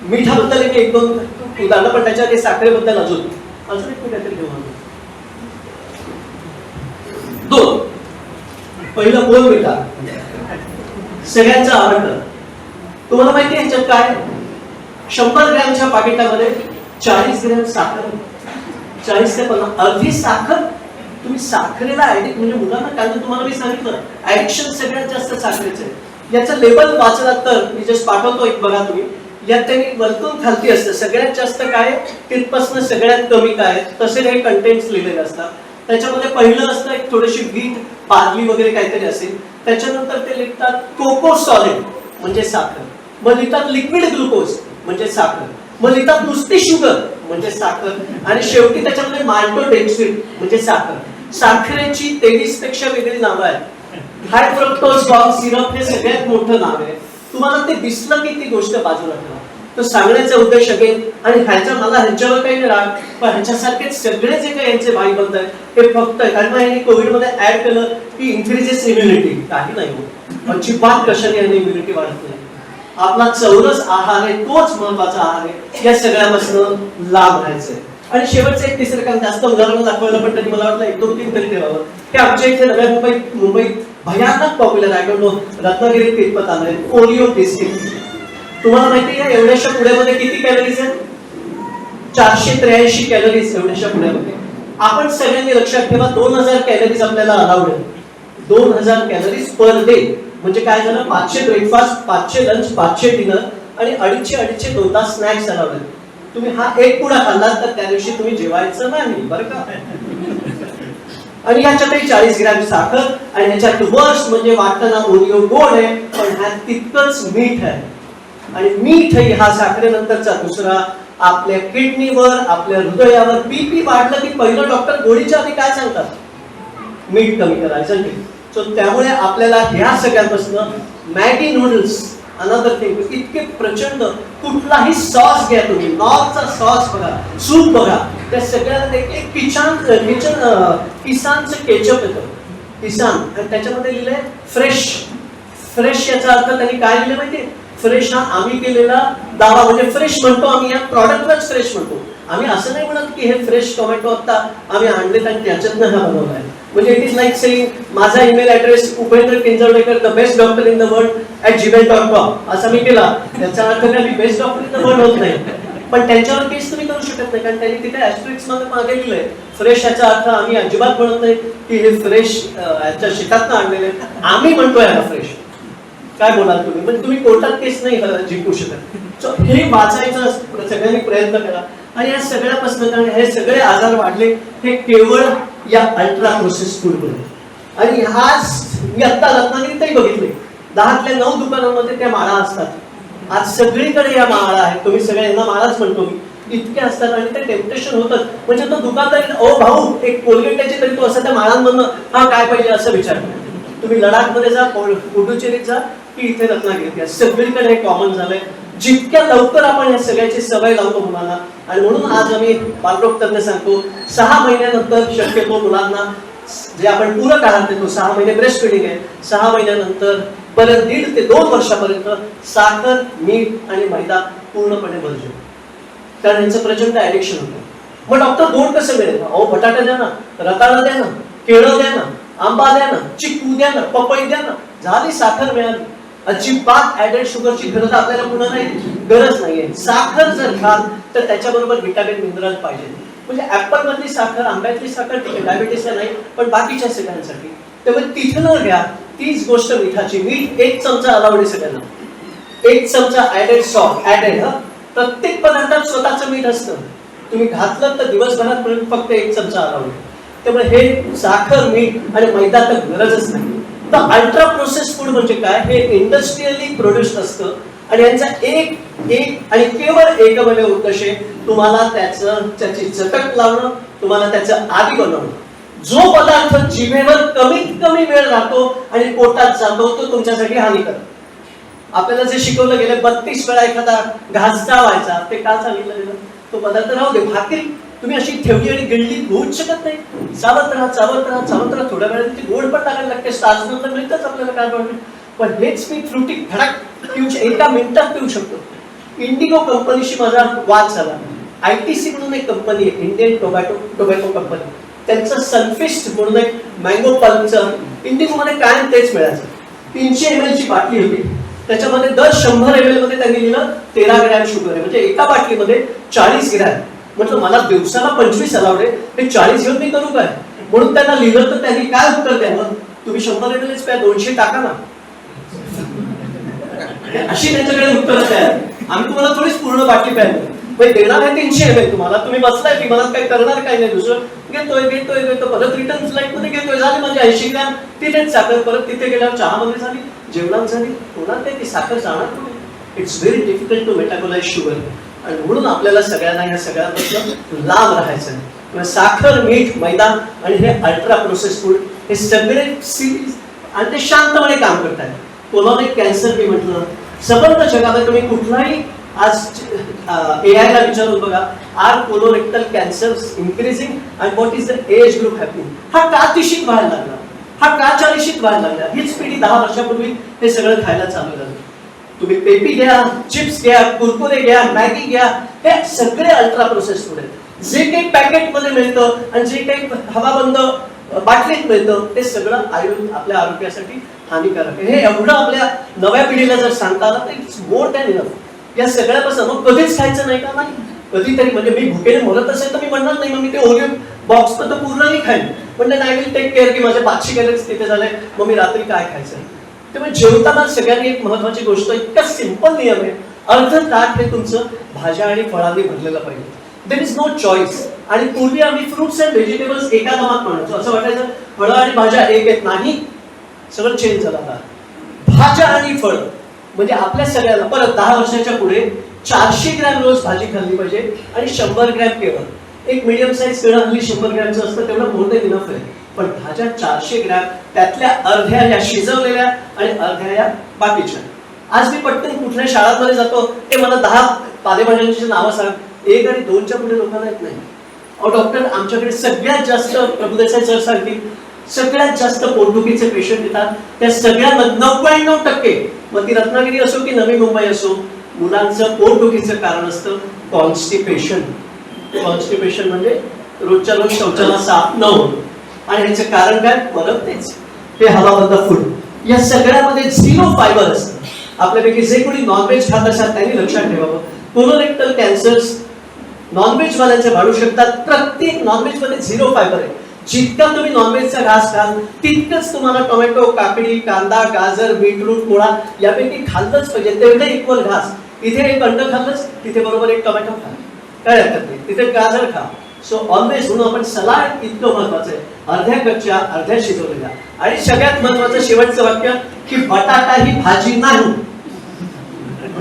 मिठाबद्दल एक 1-2 उदाहरणं, पण त्याच्या ते साखरेबद्दल अजून एक मी काहीतरी घेऊन आलो. 2. पहिलं बोल मिठा, सगळ्यांचं आवडतं. तुम्हाला माहिती आहे ह्याच्यात काय? 100 ग्रॅमच्या पाकिटामध्ये 40 ग्रॅम साखर, 40 ते 50, अर्धी साखर. तुम्ही साखरेला ऍडिक्ट, म्हणजे मुलांना काय, तुम्हाला मी सांगितलं ऍडिक्शन सगळ्यात जास्त साखरेचं आहे. याचं लेबल वाचला तर मी जस्ट पाठवतो, एक बघा तुम्ही. यात त्यांनी वरतून खालती असतं सगळ्यात जास्त काय, तिथपासून सगळ्यात कमी काय, तसे काही कंटेंट्स लिहिलेले असतात. त्याच्यामध्ये पहिलं असतं एक थोडीशी व्हीट, बार्ली वगैरे काहीतरी असेल. त्याच्यानंतर ते लिहितात कोको सॉलिड म्हणजे साखर, मग लिहितात लिक्विड ग्लुकोज म्हणजे साखर, मग लिहितात नुसती शुगर म्हणजे साखर, आणि शेवटी त्याच्यामध्ये माल्टोडेक्स्ट्रिन म्हणजे साखर. साखरेची 23 पेक्षा वेगळी नावं आहेत. हाय फ्रक्टोज कॉर्न सिरप हे सगळ्यात मोठं नाव आहे. तुम्हाला ते दिसलं की ती गोष्ट बाजूला ठेवा. तो सांगण्याचा उद्देश अगेन, आणि ह्याचा मला ह्यांच्यावर काही नाही राग, पण ह्याच्यासारखे सगळे जे काही यांचे भाई बनत आहेत हे फक्त, कारण यांनी कोविडमध्ये ऍड केलं की इन्क्रीजेस इम्युनिटी. काही नाही होत, अजिबात कशाने यांनी इम्युनिटी वाढत नाही. आपला चौरस आहार आहे, तोच महत्वाचा आहार आहे. या सगळ्यापासून लाभ घ्यायचा आहे. आणि शेवटचं एक तिसरं, कारण जास्त उदाहरणं दाखवायला पण तरी मला वाटलं 1-2-3 तरी ठेवावं. हे आमच्या इथे नव्या मुंबईत भयानक पॉप्युलर आहे. डोंट नो रत्नागिरीत कितपत आलंय, ओरिओ बिस्किट. तुम्हाला माहिती आहे एवढ्याशा पुड्यामध्ये किती कॅलरीज आहेत? 483 कॅलरीज एवढ्याशा पुड्यामध्ये. आपण सगळ्यांनी लक्षात ठेवा 2000 कॅलरीज आपल्याला अलाउड आहे. 2000 कॅलरीज पर डे. म्हणजे काय झालं, 500 ब्रेकफास्ट, 500 लंच, 500 डिनर, आणि 250 2 तास स्नॅक्स अलाउड आहेत. तुम्ही हा एक पुडा खाल्ला तर त्या दिवशी तुम्ही जेवायचं नाही, बरं का. आणि ह्याच्यातही 40 ग्रॅम साखर, आणि ह्याच्यात वर्स्ट म्हणजे वाटताना ओरिओ गोड आहे, पण ह्यात तितकंच मीठ आहे. आणि मीठ हा साखरेनंतरचा दुसरा. आपल्या किडनीवर, आपल्या हृदयावर बीपी वाढलं की पहिलं डॉक्टर गोळीच्या आधी काय सांगतात? मीठ कमी करायचं. सो त्यामुळे आपल्याला ह्या सगळ्यांपासून, मॅगी नूडल्स अनदर थिंग, इतके प्रचंड, कुठलाही सॉस घ्या तुम्ही, नॉर्थचा सॉस बघा, सूप बघा, त्या सगळ्यात एक किसानचं केचप येतं, किसान, आणि त्याच्यामध्ये लिहिलंय फ्रेश. फ्रेश याचा अर्थ त्यांनी काय लिहिलं माहितीये? फ्रेश हा आम्ही केलेला दावा, म्हणजे फ्रेश म्हणतो आम्ही, या प्रॉडक्टलाच फ्रेश म्हणतो आम्ही. असं नाही म्हणत की हे फ्रेश टोमॅटो आता आम्ही आणलेत आणि त्याच्यातनं हा बनवलाय. म्हणजे इट इज लाईक सेइंग माझा email address Upendra Kinjawadekar the best doctor in the world @gmail.com असा मी केला, त्याचा अर्थ काय मी best doctor in the world होत नाही. पण त्यांच्यावर केस तुम्ही करू शकत नाही, कारण त्यांनी तिथे ऍस्ट्रिक्स मध्ये मागे लिहिलंय फ्रेश. याचा अर्थ आम्ही अजिबात म्हणत नाही की हे फ्रेश याच्या शेतातनं आणलेले, आम्ही म्हणतोय याला फ्रेश. काय बोलाल तुम्ही? म्हणजे तुम्ही कोर्टात केस नाही जिंकू शकत. हे वाचायचं सगळ्यांनी प्रयत्न करा. आणि या सगळ्यापासून, कारण हे सगळे आजार वाढले हे केवळ या अल्ट्रा प्रोसेस फूडमुळे. आणि हाच मी आता रत्नागिरीतही बघितले, 10तल्या 9 दुकानांमध्ये त्या माळा असतात. आज सगळीकडे या माळा आहेत. तुम्ही सगळे यांना माळाच म्हणतो मी, इतके असतात. आणि ते टेम्पटेशन होतं. म्हणजे तो दुकानदार, ओ भाऊ एक कोलगेटची तरी तो असं त्या माळांमधनं हा काय पाहिजे असं विचारतो. तुम्ही लडाखमध्ये जा, पुडुचेरीत जा की इथे रत्नागिरीत या, सगळीकडे हे कॉमन झालंय. जितक्या लवकर आपण या सगळ्याची सवय लावतो मुलांना. आणि म्हणून आज आम्ही बालरोग तज्ञ सांगतो 6 महिन्यानंतर शक्यतो मुलांना जे आपण पूरक आहार देतो, 6 महिने ब्रेस्ट फिडिंग आहे, 6 महिन्यानंतर परत 1.5 ते 2 वर्षापर्यंत साखर, मीठ आणि मैदा पूर्णपणे बंद. कारण यांचं प्रचंड ऍडिक्शन होतं. मग डॉक्टर गोड कसं मिळेल? अहो बटाटा द्या ना, रताळा द्या ना, केळं द्या ना, आंबा द्या ना, चिकू द्या ना, पपई द्या ना, झाली साखर मिळाली. अजिबात ऍडेड शुगरची गरज आपल्याला पुन्हा नाही, गरज नाहीये. साखर जर खाल तर त्याच्याबरोबर विटामिन मिनरल पाहिजे. म्हणजे ऍपल मधली साखर, आंब्यातली साखर ठीक आहे, डायबिटीसला नाही, पण बाकीच्या सगळ्यांसाठी. त्यामुळे तिथनं घ्या तीच गोष्ट मिठाची. मीठ 1 चमचा अलाउड आहे सगळ्यांना, 1 चमचा ऍडेड सॉल्ट ऍडेड. प्रत्येक पदार्थात स्वतःचं मीठ असतं. तुम्ही घातलं तर दिवसभरात फक्त 1 चमचा अलाउड आहे. त्यामुळे हे साखर, मीठ आणि मैदा तर गरजच नाही. तर अल्ट्रा प्रोसेस फूड म्हणजे काय? हे इंडस्ट्रियली प्रोड्युस्ड असतं. आणि यांचा एक आणि केवळ एकमेव उद्देश आहे तुम्हाला त्याची चटक लावणं, तुम्हाला त्याचं आदी बनवणं. जो पदार्थ जिभेवर कमीत कमी वेळ राहतो आणि पोटात जातो तो तुमच्यासाठी हानिकारक. आपल्याला जे शिकवलं गेलं 32 वेळा एखादा घास चावायचा, ते का सांगितलं गेलं? तो पदार्थ राहू दे. भाकरी तुम्ही अशी ठेवली आणि गिळली होऊच शकत नाही. चावत राहा चावत राहा चावत राहा, थोड्या वेळाने ती गोड पण टाकायला लागते. स्टार्च नंतर मिळतच आपल्याला काय वाटतं. पण हेच मी फ्रुटी धडक पिऊ, 1 मिनिटात पिऊ शकतो. इंडिगो कंपनीशी माझा वाद झाला. ITC म्हणून एक कंपनी आहे, इंडियन टोबॅको कंपनी. त्यांचं सनफिस्ट म्हणून एक मँगो पल्पचं, इंडिगोमध्ये कायम तेच मिळायचं. 300 ml ची बाटली होती. त्याच्यामध्ये दर 100 ml मध्ये त्यांनी लिहिलं 13 ग्रॅम शुगर आहे. म्हणजे एका बाटलीमध्ये 40 ग्रॅम. म्हटलं मला दिवसाला 25 अलाउड आहे, हे 40 घेऊन मी करू काय? म्हणून त्यांना लिहिलं. तर त्यांनी काय उत्तर द्यावं? तुम्ही 100 ml प्या, 200 टाका ना. अशी त्यांच्याकडे उत्तर द्या. आम्ही तुम्हाला थोडीच पूर्ण बाटली प्यायला देणार आहे 300 ml तुम्हाला. तुम्ही बसलाय विमानात, काही करणार काही नाही, दुसरं घेतोय परत रिटर्न फ्लाईट मध्ये घेतोय, झाली म्हणजे 80 ग्रॅम तिथेच साखर. परत तिथे गेल्यावर चहामध्ये झाली, जेवणात झाली, होणार ते ती साखर जाणार कुठे? It's very difficult to metabolise sugar. आणि म्हणून आपल्याला सगळ्यांना या सगळ्यापासून लांब राहायचं आहे. साखर, मीठ, मैदा आणि हे अल्ट्रा प्रोसेस फूड हे सगळे सिरीज आणि ते शांतपणे काम करतात. कोलोरेक्टल कॅन्सर मी म्हटलं, सबंध जगामध्ये तुम्ही कुठलाही आज AI ला विचारून बघा, are colorectal cancer increasing and what is the age group happening. हा का 30शीत व्हायला लागला, हा का 40शीत व्हायला लागला? हीच पिढी 10 वर्षापूर्वी हे सगळं खायला चालू झालं. तुम्ही पेपी घ्या, चिप्स घ्या, कुरकुरे घ्या, मॅगी घ्या, हे सगळे अल्ट्रा प्रोसेस फूड आहेत. जे काही पॅकेटमध्ये मिळतं आणि जे काही हवाबंद बाटलीत मिळतं ते सगळं आपल्या आरोग्यासाठी हानिकारक आहे. हे एवढं आपल्या नव्या पिढीला जर सांगता आलं तर इट्स मोर दॅन इनफ. या सगळ्यापासून मग कधीच खायचं नाही का? नाही, कधीतरी. म्हणजे मी भुकेने मरत असेल तर मी म्हणणार नाही मग मी ते ओरिओ बॉक्स तर पूर्ण नाही खाईन. म्हणजे नाही, विल टेक केअर की माझे 500 कॅलरीज तिथे झाले, मग मी रात्री काय खायचं. त्यामुळे जेवताना सगळ्यांनी एक महत्वाची गोष्ट, इतका सिंपल नियम आहे, अर्ध ताट हे तुमचं भाज्या आणि फळांनी भरलेलं पाहिजे. There is no choice. आणि पूर्वी आम्ही फ्रुट्स अँड व्हेजिटेबल्स एका दमात म्हणायचो. असं वाटायचं फळं आणि भाज्या एक आहेत. नाही, सगळं चेंज झालं. आता भाज्या आणि फळ म्हणजे आपल्या सगळ्याला परत 10 वर्षाच्या पुढे 400 ग्रॅम रोज भाजी खाल्ली पाहिजे आणि 100 ग्रॅम केळं. एक मीडियम साईज केळं हल्ली 100 ग्रॅमचं असतं, तेवढं मोर दॅन इनफ आहे. पण भाज्या 400 ग्रॅम, त्यातल्या अर्ध्या या शिजवलेल्या आणि अर्ध्या या बाकीच्या. आज मी पटकन कुठल्या शाळांमध्ये जातो ते मला 10 पालेभाज्यांची नावं सांग, 1 आणि 2च्या पुढे लोकांना येत नाही. अहो डॉक्टर, आमच्याकडे सगळ्यात जास्त प्रभुदेसाई सर सांगतील, सगळ्यात जास्त पोटदुखीचे पेशंट येतात. त्या सगळ्यांमध्ये 99%, मग ती रत्नागिरी असो की नवी मुंबई असो, मुलांचं पोटदुखीचं कारण असतं कॉन्स्टिपेशन. कॉन्स्टिपेशन म्हणजे रोजच्या रोज शौचाला साफ न होणं. आणि ह्याचं कारण काय? परत तेच, हे हवाबंद फूड. या सगळ्यामध्ये 0 फायबर असतं. आपल्यापैकी जे कोणी नॉनव्हेज खात असाल त्यांनी लक्षात ठेवावं, कोलोरेक्टल कॅन्सर्स नॉनव्हेज वाल्यांचे वाढू शकतात. प्रत्येक नॉनव्हेज मध्ये 0 फायबर आहे. जितका तुम्ही नॉनव्हेजचा घास खाल तितकंच तुम्हाला टोमॅटो, काकडी, कांदा, गाजर, बीटरूट, मुळा यापैकी खाल्लंच पाहिजे. तेवढे इक्वल घास. इथे एक अंड खाल्लंच, तिथे बरोबर एक टोमॅटो खा, काय हरकत नाही. तिथे गाजर खा. सो ऑलवेज म्हणून आपण सलाड इतकं महत्वाचं आहे, अर्ध्या कच्च्या अर्ध्या शिजवलेल्या. आणि सगळ्यात महत्वाचं शेवटचं वाक्य की बटाटा ही भाजी नाही.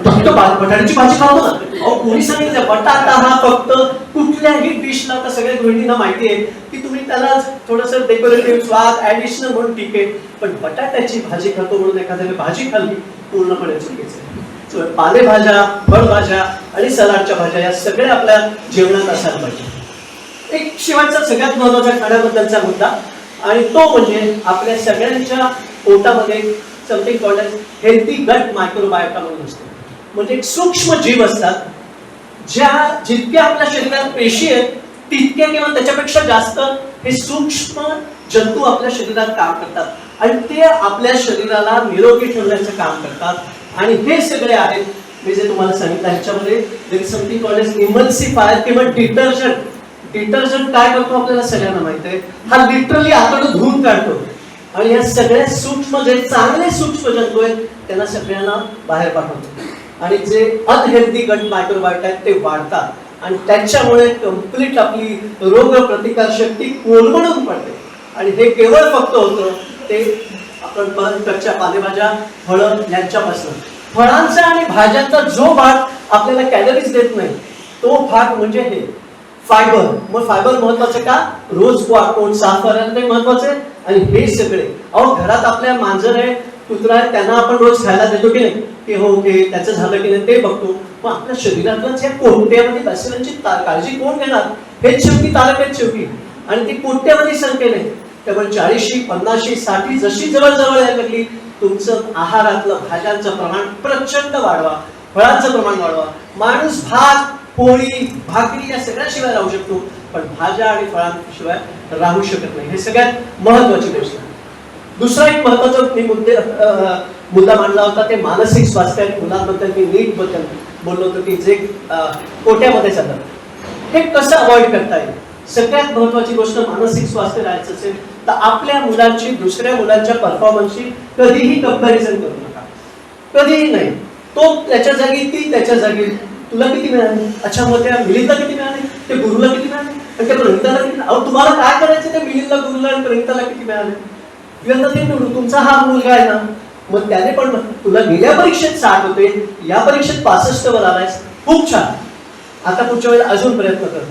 फक्त बटाट्याची भाजी खातो ना. अहो कोणी सांगितलं बटाटा हा फक्त कुठल्याही डिशला, आता सगळ्या गृहिणींना माहिती आहे की तुम्ही त्याला थोडंसं डेकोरेटिव्ह स्वाद ऍडिशनल म्हणून ठीक आहे, पण बटाट्याची भाजी खातो म्हणून एखाद्याने भाजी खाल्ली पूर्णपणे चुकीचं आहे. पालेभाज्या, फळभाज्या आणि सलाडच्या भाज्या या सगळ्या आपल्या जेवणात असायला पाहिजे. एक शेवटचा सगळ्यात महत्वाचा खाण्याबद्दलचा मुद्दा, आणि तो म्हणजे आपल्या सगळ्यांच्या पोटामध्ये समथिंग कॉल्ड एज हेल्थी गट मायक्रोबायोटा म्हणून असतो. म्हणजे एक सूक्ष्म जीव असतात ज्या जितक्या आपल्या शरीरात पेशी आहेत तितक्या किंवा त्याच्यापेक्षा जास्त हे सूक्ष्म जंतू आपल्या शरीरात काम करतात आणि ते आपल्या शरीराला निरोगी ठेवण्याचं काम करतात. आणि हे सगळे आहेत मी जे तुम्हाला सांगितलं ह्याच्यामध्ये there is something called as emulsifier किंवा डिटर्जंट. डिटर्जंट काय करतो आपल्याला सगळ्यांना माहिती आहे, हा लिटरली आतडं धुवून काढतो आणि या सगळ्या सूक्ष्म जे चांगले सूक्ष्म जंतू आहेत त्यांना सगळ्यांना बाहेर पाठवतो. आणि जे अनहेल्दी गट मायक्रोबायोटा आहेत ते वाढतात आणि त्याच्यामुळे कंप्लीट आपली रोग प्रतिकार शक्ती कोलमडून पडते. आणि हे केवळ फक्त होतं ते आपण कच्च्या पालेभाज्या, फळं यांच्यापासून. फळांचा आणि भाज्यांचा जो भाग आपल्याला कॅलरीज देत नाही तो भाग म्हणजे हे फायबर. मग फायबर महत्वाचं का, रोज पोट साफ करायला ते महत्वाचं आहे. आणि हे सगळे अहो घरात आपल्या मांजर आहे, कुत्रा आहे, त्यांना आपण रोज खायला देतो की नाही, की हो ओके त्याचं झालं की नाही ते बघतो. मग आपल्या शरीरातल्याच या कोणत्यामध्ये बॅसिलांची काळजी कोण घेणार, हेच शेवटी तारक आहेत शेवटी. आणि ती कोणत्यामध्ये संख्येने त्यामुळे 40, 50, 60 जशी जवळ जवळ यायला लागली तुमचं आहारातलं भाज्यांचं प्रमाण प्रचंड वाढवा, फळांचं प्रमाण वाढवा. माणूस भात, पोळी, भाकरी या सगळ्याशिवाय राहू शकतो, पण भाज्या आणि फळांशिवाय राहू शकत नाही. हे सगळ्यात महत्वाची गोष्ट. दुसरा एक महत्वाचा मुद्दा मांडला होता ते मानसिक स्वास्थ्य आणि मुलांबद्दल मी नीट बद्दल बोललो होतो की जे कोट्यामध्ये जातात, हे कसं अवॉइड करता येईल. सगळ्यात महत्वाची गोष्ट मानसिक स्वास्थ्य राहायचं असेल तर आपल्या मुलांची दुसऱ्या मुलांच्या परफॉर्मन्सची कधीही कंपॅरिझन करू नका, कधीही नाही. तो त्याच्या जागी, ती त्याच्या जागी. तुला किती मिळाले, अच्छा मग त्या मिलिंदला किती मिळाले, ते गुरुला किती मिळाले, आणि त्या प्रणिताला किती. अहो तुम्हाला काय करायचं त्या मिलिंदला, गुरुला आणि प्रणिताला किती मिळाले, ते निवडू. तुमचा हा मुलगा आहे ना, मग त्याने पण तुला गेल्या परीक्षेत 60 होते, या परीक्षेत 65 वर आलायस, खूप छान. आता पुढच्या वेळेला अजून प्रयत्न कर.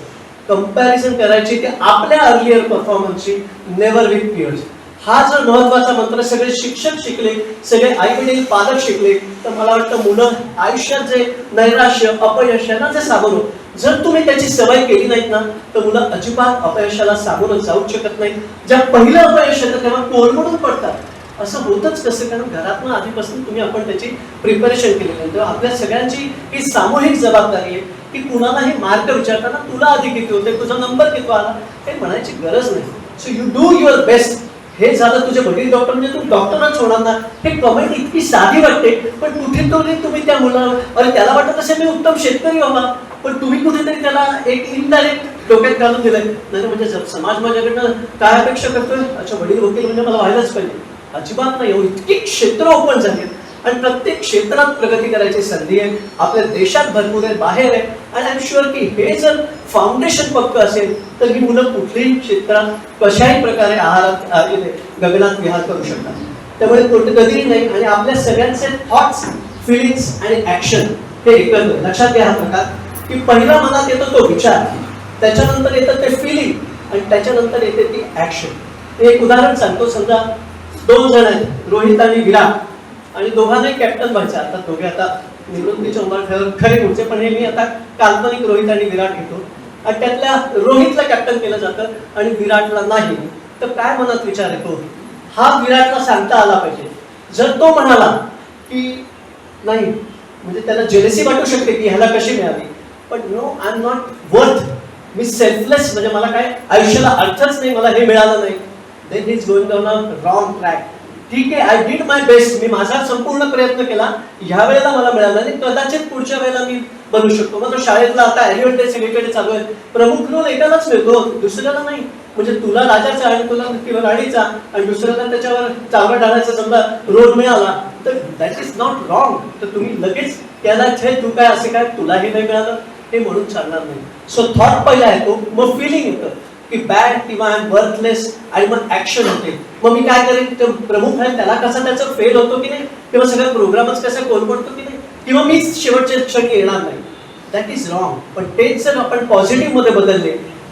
कंपॅरिझन करायची ते आपल्या अर्लियर परफॉर्मन्सची, नेव्हर विथ पियर्स. हा जर महत्वाचा मंत्र सगळे शिक्षक शिकले, सगळे आई वडील पालक शिकले तर मला वाटतं मुलं आयुष्यात जे नैराश्य, अपयश यांना जे सामोरं, जर तुम्ही त्याची सवय केली नाहीत ना तर मुलं अजिबात अपयशाला सामोरं जाऊ शकत नाही. ज्या पहिलं अपयश येतं तेव्हा कोलमडून पडतात. असं होतच कसं, कारण घरातून आधीपासून तुम्ही आपण त्याची प्रिपरेशन केली नाही. तेव्हा आपल्या सगळ्यांची ही सामूहिक जबाबदारी आहे की कुणालाही मार्क विचारताना तुला आधी किती होते, तुझा नंबर किती आला, हे म्हणायची गरज नाही. So you do your best. हे झालं तुझे वडील डॉक्टर म्हणजे तू डॉक्टरच होणार ना. हे कमेंट इतकी साधी वाटते, पण कुठेतरी तुम्ही त्या मुलाला, अरे त्याला वाटत असेल मी उत्तम शेतकरी व्हावा, पण तुम्ही कुठेतरी त्याला एक इनडायरेक्ट डोक्यात घालून दिलंय. नाही म्हणजे समाज माझ्याकडनं काय अपेक्षा करतोय, अच्छा वडील वकील म्हणजे मला व्हायलाच पाहिजे. अजिबात नाही. इतकी क्षेत्र ओपन झाली आणि प्रत्येक क्षेत्रात प्रगती करायची संधी आहे. आपल्या देशात भरपूर आहे, बाहेर आहे. आणि आय एम शुअर की हे जर फाउंडेशन पक्क असेल तर ही मुलं कुठल्याही क्षेत्रात कशाही प्रकारे आहारात गगनात विहार करू शकतात. त्यामुळे कधीही नाही. आणि आपल्या सगळ्यांचे थॉट्स, फिलिंग्स आणि ऍक्शन हे एकत्र लक्षात घ्या. हा प्रकार की पहिला मनात येतो तो विचार, त्याच्यानंतर येतं ते फिलिंग आणि त्याच्यानंतर येते ती ऍक्शन. एक उदाहरण सांगतो. समजा 2 जण आहेत, रोहित आणि विराट, आणि दोघांनाही कॅप्टन व्हायचं. आता दोघे आता निवृत्तीच्या उंबरठ्यावर खरे पुढचे, पण हे मी आता काल्पनिक रोहित आणि विराट घेतो. आणि त्यातल्या रोहितला कॅप्टन केलं जातं आणि विराटला नाही. तर काय मनात विचार येतो, हा विराटला सांगता आला पाहिजे. जर तो म्हणाला की नाही, म्हणजे त्याला जेलसी वाटू शकते की ह्याला कशी मिळाली, पण no I am not worth, मी सेल्फलेस, म्हणजे मला काय आयुष्याला अर्थच नाही, मला हे मिळालं नाही, then he is going down a wrong track. ठीक आहे, आय डिड माय बेस्ट, मी माझा संपूर्ण प्रयत्न केला, ह्या वेळेला मला मिळालं नाही, कदाचित पुढच्या वेळेला मी बनू शकतो. मग तो शाळेतला आता ॲन्युअल डे सगळीकडे चालू आहे, प्रमुख रोल एकालाच मिळतो, दुसऱ्याला नाही. म्हणजे तुला राजाचा आणि तुला किंवा राणीचा आणि दुसऱ्याला त्याच्यावर चावरा डाळाचा समजा रोल मिळाला तर दॅट इज नॉट रॉंग. तर तुम्ही लगेच त्याला तू काय असे काय तुलाही नाही मिळालं हे म्हणून चालणार नाही. सो थॉट पहिला येतो, मग फिलिंग येतं की बॅड किंवा आय एम वर्थलेस, आणि मग ऍक्शन होते. मग मी काय करेन, ते प्रमुख आहे त्याला कसा त्याचा फेल होतो की नाही, किंवा सगळा प्रोग्रामच कसा कोलमडतो की नाही, किंवा मीच शेवटच्या क्षणी येणार नाही, दॅट इज रॉंग. पण तेच जर आपण पॉझिटिव्ह मध्ये बदलले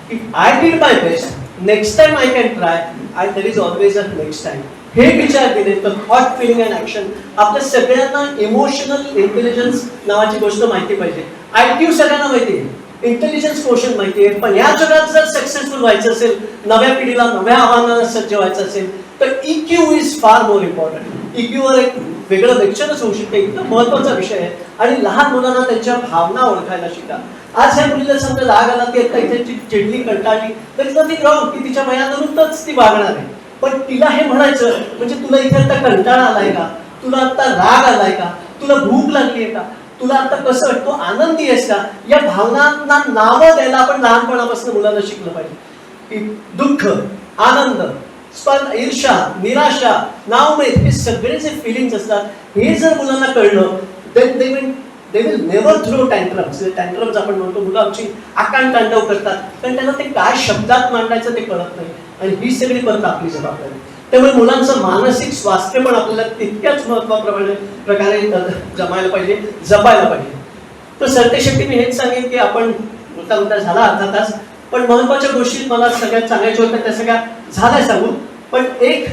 की I did my best, next time I can try, and there is always a next time, हे विचार केले तर थॉट फिलिंग अँड ऍक्शन. आपल्या सगळ्यांना इमोशनल इंटेलिजन्स नावाची गोष्ट माहिती पाहिजे. IQ सगळ्यांना माहिती आहे, इंटेलिजन्स क्वोशंट माहिती आहे, पण या जगात जर सक्सेसफुल व्हायचं असेल, नव्या पिढीला नव्या आव्हानांना सज्ज व्हायचं असेल तर EQ is far more important. EQ वर एक वेगळं लेक्चरच होऊ शकते, एकदम महत्वाचा विषय आहे. आणि लहान मुलांना त्यांच्या भावना ओळखायला शिका. आज ह्या मुलीला समजा राग आला, ती आता इथे चिडली कंटाळली, तर इज नथिंग रॉंग की तिच्या वयानुरूपच ती वागणार आहे. पण तिला हे म्हणायचं म्हणजे तुला इथे आता कंटाळा आलाय का, तुला आता राग आलाय का, तुला भूक लागली आहे का, तुला आता कसं वाटतो, आनंदी आहेस का, या भावनांना नावं द्यायला आपण लहानपणापासून मुलांना शिकलं पाहिजे. की दुःख, आनंद, ईर्षा, निराशा, नाउमेद, हे सगळे जे फिलिंग्स असतात हे जर मुलांना कळलं then they will never throw tantrums. Tantrums आपण म्हणतो, मुलं आमची आकांड तांडव करतात कारण त्यांना ते काय शब्दात मांडायचं ते कळत नाही, आणि ही सगळी परत आपली जबाबदारी. त्यामुळे मुलांचं मानसिक स्वास्थ्य पण आपल्याला तितक्याच प्रकारे जमायला पाहिजे, जपायला पाहिजे. तर सरतेशेवटी मी हेच सांगेन की आपण बोलता झाला अर्धा तास, पण महत्वाच्या गोष्टी मला सगळ्यात सांगायच्या होत्या त्या सगळ्या झाल्या सांगून. पण एक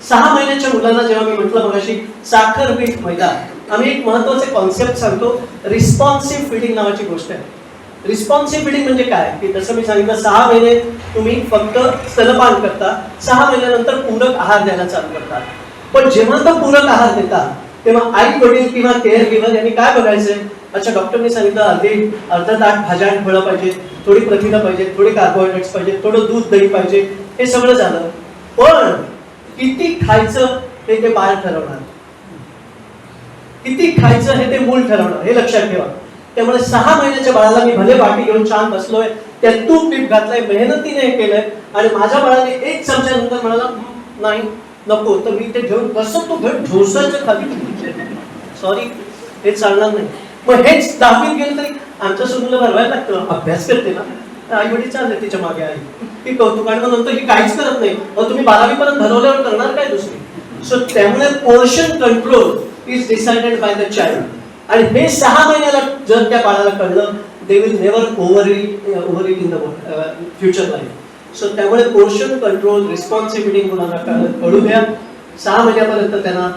6 महिन्याच्या मुलांना जेव्हा मी म्हटलं मगाशी साखर मीठ मैदा, आम्ही एक महत्वाचे कॉन्सेप्ट सांगतो, रिस्पॉन्सिव्ह फीडिंग नावाची गोष्ट आहे. रिस्पॉन्सिव्ह फीडिंग म्हणजे काय की जसं मी सांगितलं 6 महिने तुम्ही फक्त स्तनपान करता, 6 महिन्यानंतर पूरक आहार द्यायला चालू करता. पण जेव्हा तो पूरक आहार देता तेव्हा आई वडील किंवा केअर गिव्हर यांनी काय बघायचंय, अच्छा डॉक्टरने सांगितलं अर्धा ताट भाज्या आणि फळं पाहिजे, थोडी प्रथिनं पाहिजे, थोडी कार्बोहायड्रेट्स पाहिजे, थोडं दूध दही पाहिजे, हे सगळं झालं. पण किती खायचं हे ते बाळ ठरवणार, किती खायचं हे ते मूल ठरवणार, हे लक्षात ठेवा. त्यामुळे 6 महिन्याच्या बाळाला मी भले वाटी घेऊन छान बसलोय, त्यात तूप पीठ घातलंय, मेहनतीने हे केलंय, आणि माझ्या बाळाने 1 चमचा नंतर म्हणाला नाही नको, तर मी ते घेऊन कसं तो घेऊन ढोसायचं खाली, सॉरी हे चालणार नाही. मग हेच 10वीत गेलं तरी आमच्या सुरूला भरवायला लागतं, अभ्यास करते ना, आई वडील चालले तिच्या मागे आहे, ती कौतुक, आणि मग नंतर ही काहीच करत नाही, मग तुम्ही 12वी पर्यंत भरवल्यावर करणार काय दुसरी. सो त्यामुळे portion control is decided by the child. आणि हे 6 महिन्याला जर त्या बाळाला कळलं, they will never over it in the future life. So त्यामुळे पोर्शन कंट्रोल, रिस्पॉन्सिबिलिटी मुलांना कळू द्या. 6 महिन्यापर्यंत त्यांना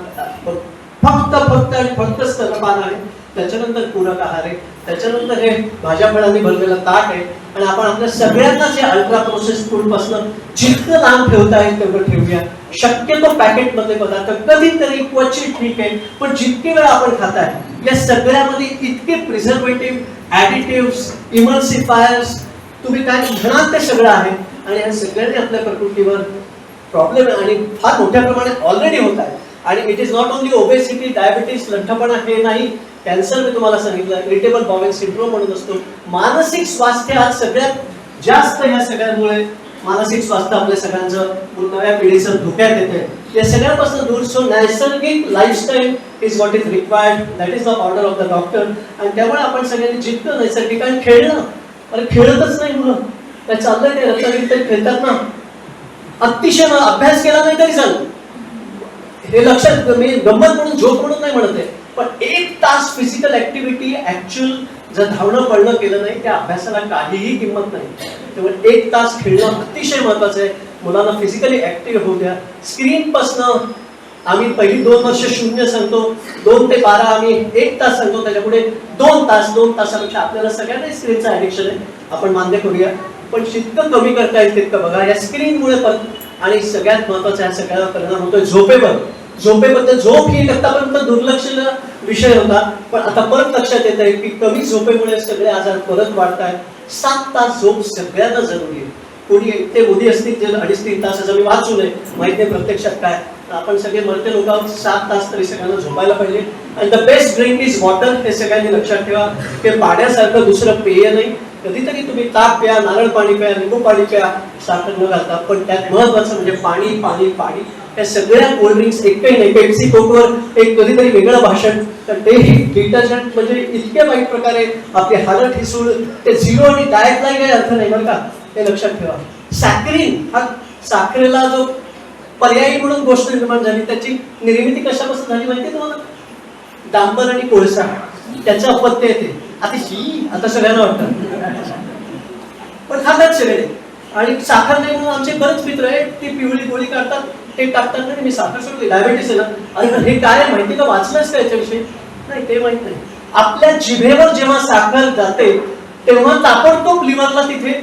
फक्त स्तनपान आहे, त्याच्यानंतर पूरक आहार आहे, त्याच्यानंतर हे भाज्या फळांनी भरलेलं ताट आहे. आणि आपण आपल्या सगळ्यांना जे अल्ट्रा प्रोसेस फूड पासून जितकं लांब ठेवता येईल तेवढं ठेवूया. शक्यतो पॅकेट मधले पदार्थ कधीतरी क्वचित ठीक आहे, पण जितके वेळा आपण खाताय या सगळ्यामध्ये इतके प्रिझर्वेटिव्ह, ऍडिटिव्स, इमल्सिफायर्स, तुम्ही काय म्हणाल ते सगळं आहे, आणि या सगळ्यांनी आपल्या प्रकृतीवर प्रॉब्लेम आणि फार मोठ्या प्रमाणात ऑलरेडी होत आहे. आणि it is not only obesity, diabetes, लठ्ठपणा हे नाही, कॅन्सर मी तुम्हाला सांगितलं, इरिटेबल बाउल सिंड्रोम म्हणून असतो. मानसिक स्वास्थ्य हा सगळ्यात जास्त, ह्या सगळ्यांमुळे मानसिक स्वास्थ्य आपल्या सगळ्यांचं नव्या पिढीचं धोक्यात येते. या सगळ्यांपासून दूर. सो नैसर्गिक lifestyle is what is required, that is the order of the doctor. आणि त्यामुळे आपण सगळ्यांनी जितकं नैसर्गिक, आणि खेळणं, अरे खेळतच नाही मुलं, काय चाललंय ते रत्नागिरीत खेळतात ना, अतिशय अभ्यास केला नाही तरी चालू, हे लक्षात, मी गंमत म्हणून झोप म्हणून नाही म्हणत आहे, पण 1 तास फिजिकल ऍक्टिव्हिटी ऍक्च्युअल जर धावणं पडणं केलं नाही त्या अभ्यासाला काहीही किंमत नाही. त्यामुळे 1 तास खेळणं अतिशय महत्वाचं आहे. मुलांना फिजिकली ऍक्टिव्ह होऊ द्या. स्क्रीन पासनं आम्ही पहिली 2 वर्ष 0 सांगतो, 2 ते 12 आम्ही 1 तास सांगतो, त्याच्यापुढे 2 तास. 2 तासापेक्षा आपल्याला सगळ्यांना स्क्रीनचं ऍडिक्शन आहे, आपण मान्य करूया, पण जितकं कमी करता येईल तितकं बघा. या स्क्रीनमुळे पण, आणि सगळ्यात महत्वाचा या सगळ्याला परिणाम होतोय झोपेवर. झोपेबद्दल, झोप ही आतापर्यंत दुर्लक्षित विषय होता, पण आता परत लक्षात येत आहे की कमी झोपेमुळे सगळे आजार परत वाढत आहेत. 7 तास झोप सगळ्यांना जरुरी आहे. कोणी ते मोदी असतील जे 2.5-3 तासाचं मी वाचू नये, माहिती नाही प्रत्यक्षात काय, आपण सगळे मरते लोक आहोत, 7 तास तरी सगळ्यांना झोपायला पाहिजे. आणि the best drink is water, हे सगळ्यांनी लक्षात ठेवा. ते पाण्यासारखं दुसरं पेय नाही. कधीतरी तुम्ही ताक प्या, नारळ पाणी प्या, लिंबू पाणी प्या, साखर न घालता, पण त्यात महत्वाचं म्हणजे पाणी पाणी पाणी. या सगळ्या कोल्ड्रिंक्स एकही नाही. पेप्सी कोकवर एक कधीतरी वेगळं भाषण, तर तेही डिटर्जंट म्हणजे इतक्या वाईट प्रकारे आपली हालत हिसून ते झिरो आणि डाएटला काही अर्थ नाही बरं का, हे लक्षात ठेवा. सॅक्रिन हा साखरेला जो पर्यायी म्हणून गोष्ट निर्माण झाली, त्याची निर्मिती कशापासून झाली माहिती तुम्हाला? डांबर आणि कोळसा, त्याचं अपत्य येते. आता सगळ्यांना वाटतं, पण खातात सगळे. आणि साखर नाही म्हणून आमचे बरेच मित्र आहेत, ती पिवळी गोळी काढतात, ते टाकतात. नाही मी साखर सोडली, डायबिटीस आहे ना. अरे हे काय माहिती का, वाचलंच का याच्याविषयी? नाही, ते माहित नाही. आपल्या जिभेवर जेव्हा साखर जाते तेव्हा ताबडतोब लिव्हरला तिथे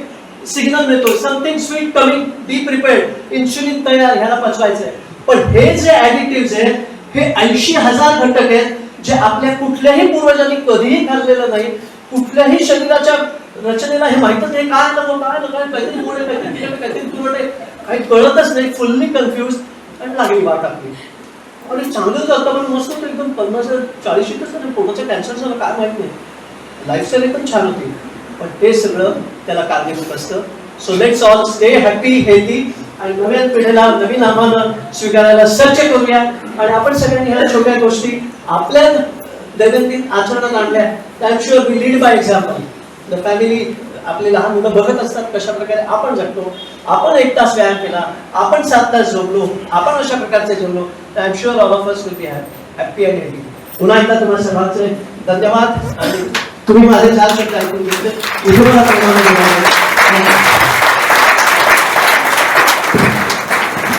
सिग्नल मिळतो, समथिंग स्वीट कमिंग, बी प्रिपेअर्ड, इन्सुलिन तयार, ह्याला पचवायचं आहे. पण हे जे ऍडिटिव्ह आहेत, हे 80,000 घटक आहेत, जे आपल्या कुठल्याही पूर्वजांनी कधीही खाल्लेलं नाही. कुठल्याही शरीराच्या रचनेला हे माहितच नाही. काय नको काय नको, काहीतरी गोड आहे, काहीतरी तुरट आहे, काही कळतच नाही. फुल्ली कन्फ्युज आणि लागली वाट आपली. आणि चांगलं जातं पण मस्त होतं एकदम. 50-40 पोटाचं कॅन्सर झालं काय माहित नाही. लाईफस्टाईल एकदम छान होती, पण ते सगळं त्याला कारणीभूत असतं. So let's all stay happy, healthy आणि नव्या पिढीला नवीन आव्हानं स्वीकारायला सज्ज करूया. आणि आपण सगळ्यांनी ह्या छोट्या गोष्टी आपल्या दैनंदिन आचरणात आणल्या. I am sure we lead by example. The family, आपले लहान मुलं बघत असतात कशा प्रकारे आपण जगतो. आपण 1 तास व्यायाम केला, आपण 7 तास झोपलो, आपण अशा प्रकारचे जेवलो, तर I am sure all of us will be happy and healthy. पुन्हा एकदा तुम्हाला सर्वांचे धन्यवाद. आणि तुम्ही माझे 4 शब्द ऐकून घेतले.